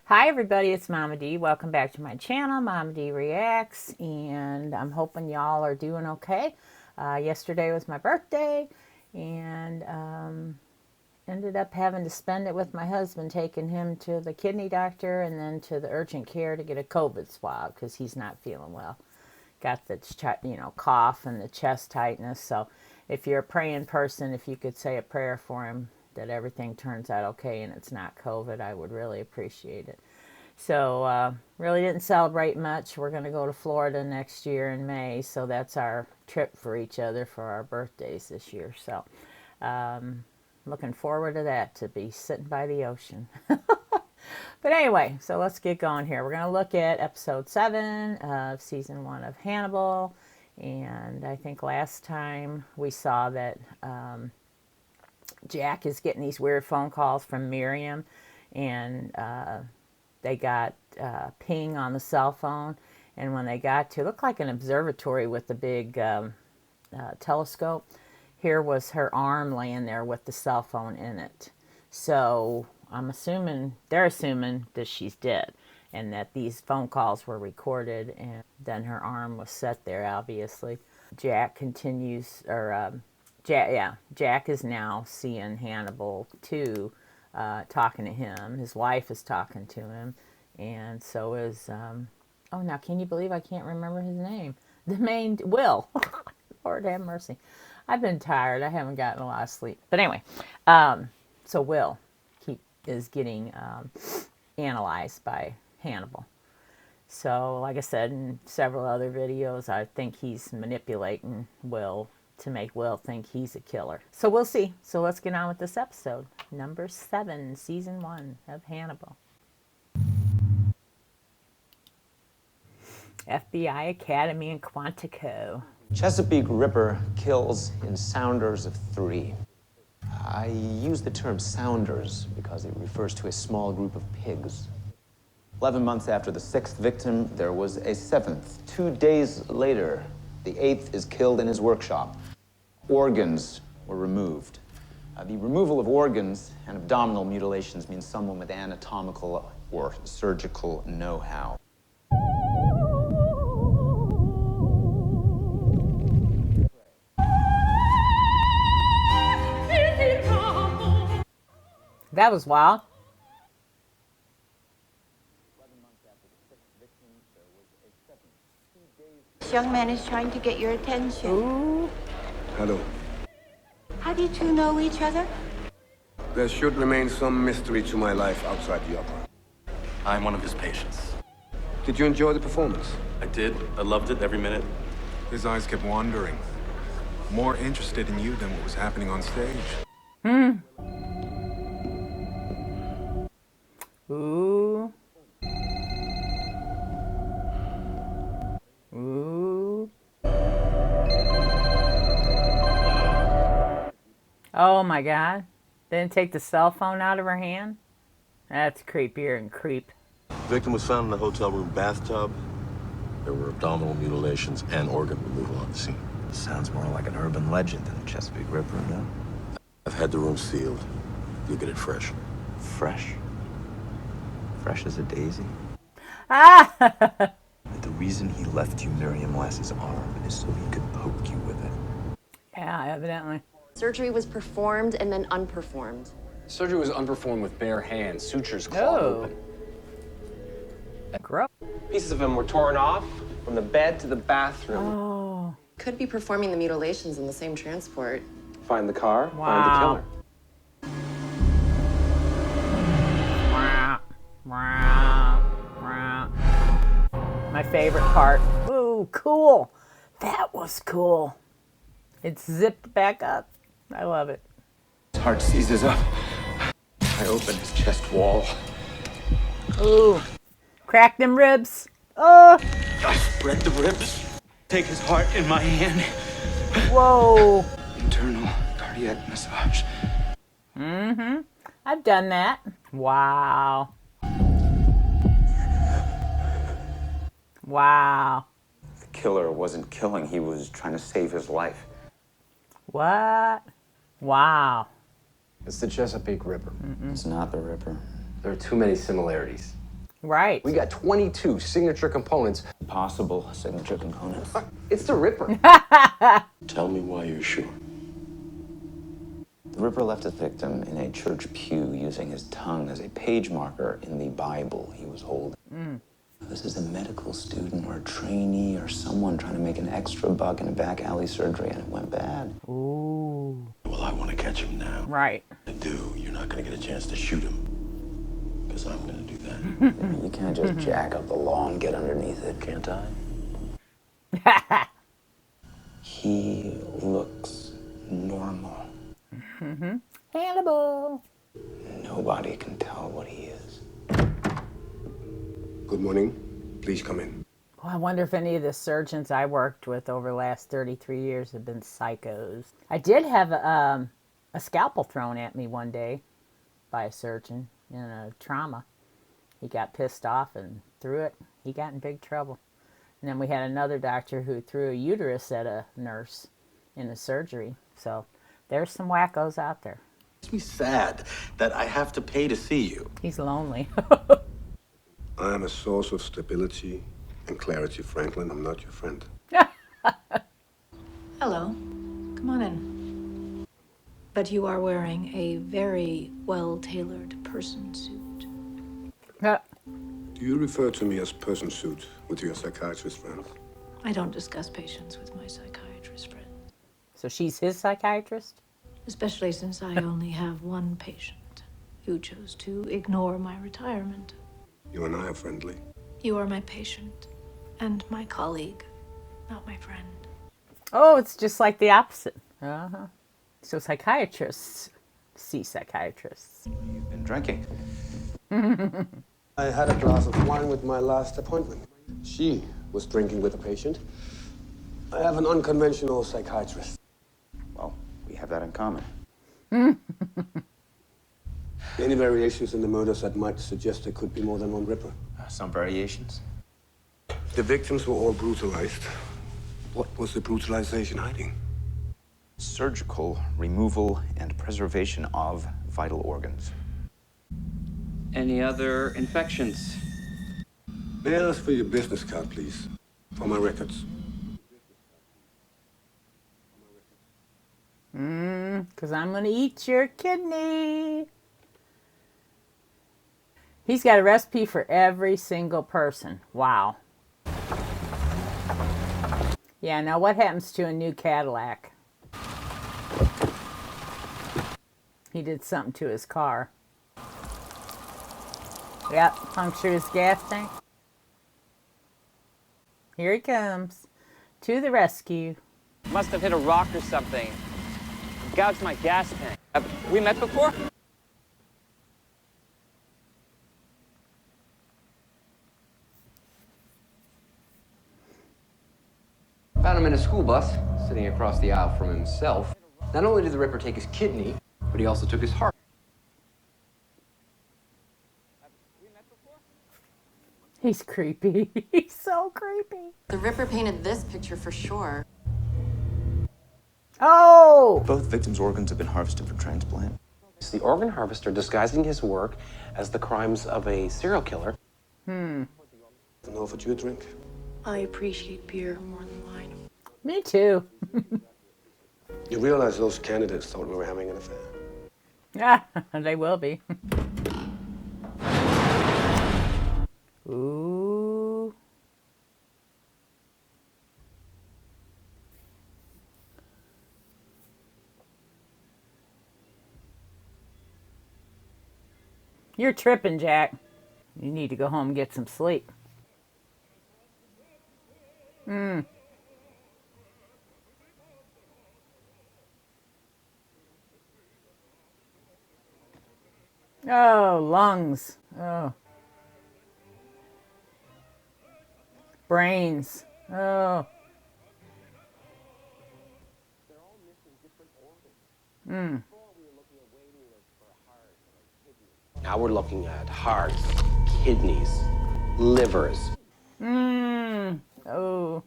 Hi everybody, it's Mama D. Welcome back to my channel, Mama D Reacts, and I'm hoping y'all are doing okay. Yesterday was my birthday, and ended up having to spend it with my husband, taking him to the kidney doctor and then to the urgent care to get a COVID swab because he's not feeling well. Got the cough and the chest tightness. So if you're a praying person, if you could say a prayer for him that everything turns out okay and it's not COVID, I would really appreciate it. So really didn't celebrate much. We're going to go to Florida next year in May, so that's our trip for each other for our birthdays this year. So looking forward to that, to be sitting by the ocean. But anyway, so let's get going here. We're going to look at episode 7 of season 1 of Hannibal. And I think last time we saw that Jack is getting these weird phone calls from Miriam, and they got ping on the cell phone. And when they got to, it looked like an observatory with a big telescope. Here was her arm laying there with the cell phone in it. So they're assuming that she's dead and that these phone calls were recorded, and then her arm was set there, obviously. Jack continues, Jack is now seeing Hannibal too, talking to him. His wife is talking to him, and so is, oh, now can you believe I can't remember his name? The main, Will. Lord have mercy. I've been tired. I haven't gotten a lot of sleep. But anyway, so Will is getting analyzed by Hannibal. So like I said in several other videos, I think he's manipulating Will to make Will think he's a killer. So we'll see. So let's get on with this episode. Number 7, season 1 of Hannibal. FBI Academy in Quantico. Chesapeake Ripper kills in sounders of 3. I use the term sounders because it refers to a small group of pigs. 11 months after the 6th victim, there was a 7th. 2 days later, the 8th is killed in his workshop. Organs were removed. The removal of organs and abdominal mutilations means someone with anatomical or surgical know-how. That was wild. This young man is trying to get your attention. Ooh. Hello. How do you two know each other? There should remain some mystery to my life outside the opera. I'm one of his patients. Did you enjoy the performance? I did. I loved it every minute. His eyes kept wandering, more interested in you than what was happening on stage. Ooh. Ooh. Oh my God. Didn't take the cell phone out of her hand? That's creepier than creep. The victim was found in the hotel room bathtub. There were abdominal mutilations and organ removal on the scene. Sounds more like an urban legend than the Chesapeake Ripper, no? I've had the room sealed. You'll get it fresh. Fresh? Fresh as a daisy? Ah! The reason he left you Miriam Lass's arm is so he could poke you with it. Yeah, evidently. Surgery was performed and then unperformed. Surgery was unperformed with bare hands, sutures clawed open. Gross. Pieces of him were torn off from the bed to the bathroom. Oh. Could be performing the mutilations in the same transport. Find the car, Wow. find the killer. My favorite part. Ooh, cool. That was cool. It's zipped back up. I love it. His heart seizes up. I open his chest wall. Ooh. Crack them ribs. Oh. I spread the ribs. Take his heart in my hand. Whoa. Internal cardiac massage. Mm-hmm. I've done that. Wow. Wow. The killer wasn't killing, he was trying to save his life. What? Wow. It's the Chesapeake Ripper. It's not the Ripper. There are too many similarities. Right. We got 22 signature components. Possible signature components. It's the Ripper. Tell me why you're sure. The Ripper left his victim in a church pew using his tongue as a page marker in the Bible he was holding. This is a medical student or a trainee or someone trying to make an extra buck in a back alley surgery, and it went bad. Ooh. Well, I want to catch him now. Right. I do. You're not going to get a chance to shoot him. Because I'm going to do that. You can't just jack up the law and get underneath it, can't I? He looks normal. Hannibal. Nobody can tell what he is. Good morning. Please come in. Oh, I wonder if any of the surgeons I worked with over the last 33 years have been psychos. I did have a scalpel thrown at me one day by a surgeon in a trauma. He got pissed off and threw it. He got in big trouble. And then we had another doctor who threw a uterus at a nurse in a surgery. So there's some wackos out there. Makes me sad that I have to pay to see you. He's lonely. I am a source of stability and clarity, Franklin. I'm not your friend. Hello. Come on in. But you are wearing a very well-tailored person suit. Do you refer to me as person suit with your psychiatrist friends? I don't discuss patients with my psychiatrist friend. So she's his psychiatrist? Especially since I only have one patient who chose to ignore my retirement. You and I are friendly. You are my patient and my colleague, not my friend. Oh, it's just like the opposite. Uh-huh. So psychiatrists see psychiatrists. You've been drinking. I had a glass of wine with my last appointment. She was drinking with a patient. I have an unconventional psychiatrist. Well, we have that in common. Any variations in the murders that might suggest there could be more than one Ripper? Some variations. The victims were all brutalized. What was the brutalization hiding? Surgical removal and preservation of vital organs. Any other infections? May I ask for your business card, please? For my records. Because I'm going to eat your kidney. He's got a recipe for every single person. Wow. Yeah, now what happens to a new Cadillac? He did something to his car. Yep, punctured his gas tank. Here he comes. To the rescue. Must have hit a rock or something. Gouged my gas tank. Have we met before? Found him in a school bus, sitting across the aisle from himself. Not only did the Ripper take his kidney, but he also took his heart. He's creepy. He's so creepy. The Ripper painted this picture for sure. Oh! Both victims' organs have been harvested for transplant. It's the organ harvester disguising his work as the crimes of a serial killer. And offered you a drink. I appreciate beer more than wine. Me too. You realize those candidates thought we were having an affair. Yeah, they will be. Ooh. You're tripping, Jack. You need to go home and get some sleep. Oh, lungs. Oh. Brains. Oh. Now we're looking at hearts, kidneys, livers. Oh.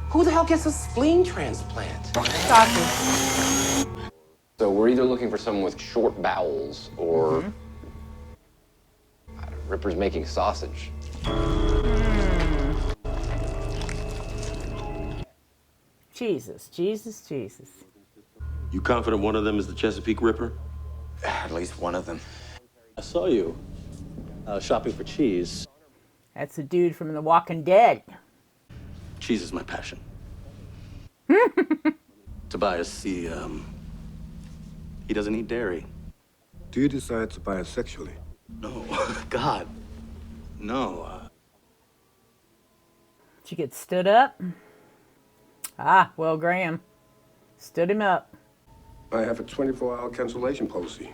Who the hell gets a spleen transplant? Doctor. So we're either looking for someone with short bowels or, I don't Ripper's making sausage. Jesus, Jesus, Jesus. You confident one of them is the Chesapeake Ripper? At least one of them. I saw you shopping for cheese. That's the dude from The Walking Dead. Cheese is my passion. Tobias, he doesn't eat dairy. Do you decide to buy it sexually? No, God, no. Did you get stood up? Ah, Will Graham. Stood him up. I have a 24-hour cancellation policy.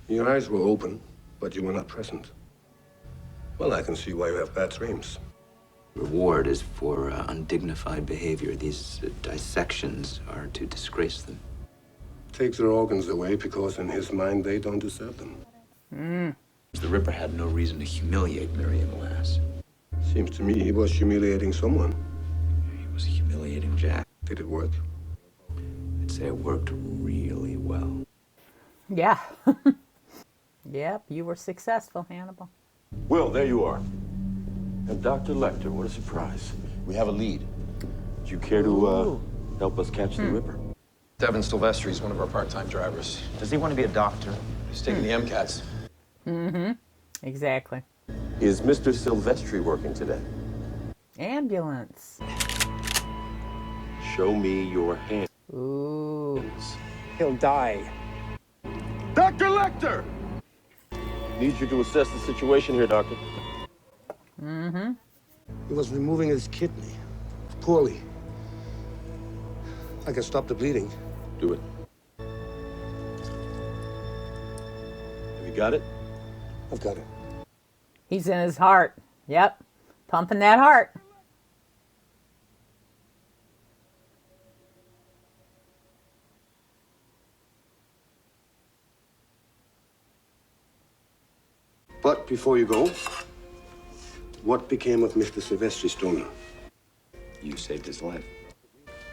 Your eyes were open, but you were not present. Well, I can see why you have bad dreams. Reward is for undignified behavior. These dissections are to disgrace them. Takes their organs away because in his mind they don't deserve them. The Ripper had no reason to humiliate Miriam Lass. Seems to me he was humiliating someone. He was humiliating Jack. Did it work? I'd say it worked really well. Yeah. Yep, you were successful, Hannibal. Will, there you are. And Dr. Lecter, what a surprise. We have a lead. Would you care to help us catch the Ripper? Devin Silvestri is one of our part-time drivers. Does he want to be a doctor? He's taking the MCATs. Mm-hmm. Exactly. Is Mr. Silvestri working today? Ambulance. Show me your hand. Ooh. He'll die. Dr. Lecter! Need you to assess the situation here, Doctor. Mm-hmm. He was removing his kidney. Poorly. I can stop the bleeding. Do it. Have you got it? I've got it. He's in his heart. Yep. Pumping that heart. But before you go, what became of Mr. Silvestri Stoner? You saved his life.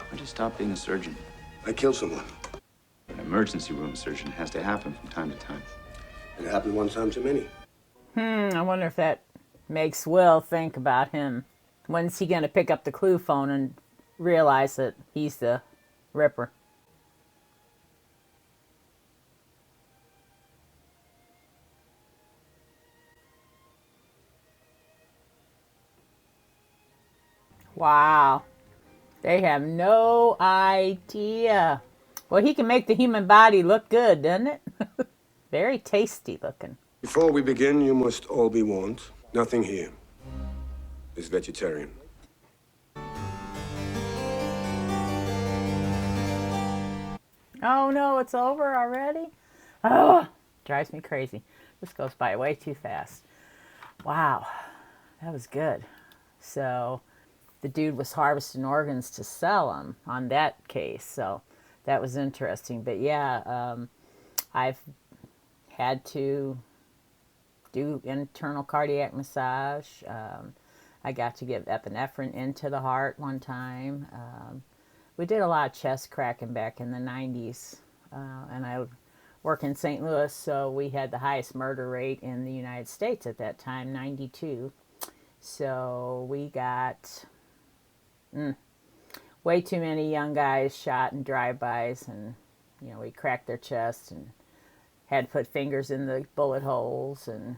Why'd you stop being a surgeon? I killed someone. An emergency room surgeon has to happen from time to time. It happened one time too many. I wonder if that makes Will think about him. When's he going to pick up the clue phone and realize that he's the Ripper? Wow. They have no idea. Well, he can make the human body look good, doesn't it? Very tasty looking. Before we begin, you must all be warned. Nothing here is vegetarian. Oh no, it's over already? Oh, drives me crazy. This goes by way too fast. Wow, that was good. So the dude was harvesting organs to sell them on that case. So that was interesting. But yeah, I've had to do internal cardiac massage. I got to get epinephrine into the heart one time. We did a lot of chest cracking back in the 90s. And I work in St. Louis, so we had the highest murder rate in the United States at that time, 92. So we got way too many young guys shot in drive-bys, and you know, we cracked their chests and had to put fingers in the bullet holes, and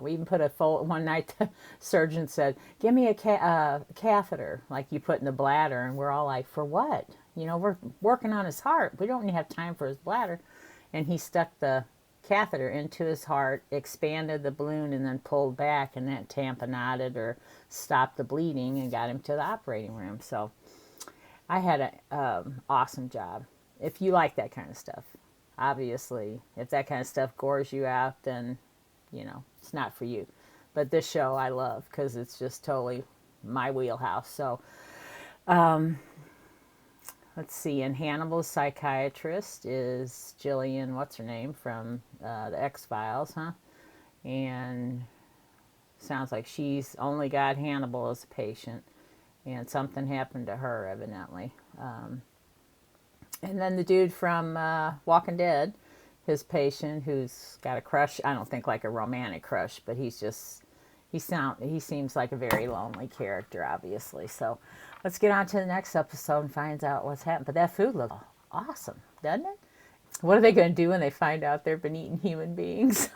we even put one night the surgeon said, give me a catheter like you put in the bladder, and we're all like, for what? You know, we're working on his heart. We don't have time for his bladder. And he stuck the catheter into his heart, expanded the balloon, and then pulled back, and that tamponaded or stopped the bleeding and got him to the operating room. So I had an awesome job. If you like that kind of stuff, obviously, if that kind of stuff gores you out, then, you know, it's not for you. But this show I love because it's just totally my wheelhouse. So, let's see, and Hannibal's psychiatrist is Jillian, what's her name, from the X-Files, huh? And sounds like she's only got Hannibal as a patient, and something happened to her, evidently. And then the dude from Walking Dead, his patient who's got a crush. I don't think like a romantic crush, but he seems like a very lonely character, obviously. So let's get on to the next episode and find out what's happened. But that food looks awesome, doesn't it? What are they going to do when they find out they've been eating human beings?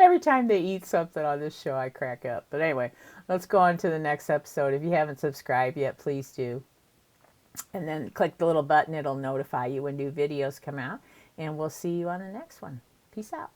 Every time they eat something on this show, I crack up. But anyway, let's go on to the next episode. If you haven't subscribed yet, please do. And then click the little button. It'll notify you when new videos come out. And we'll see you on the next one. Peace out.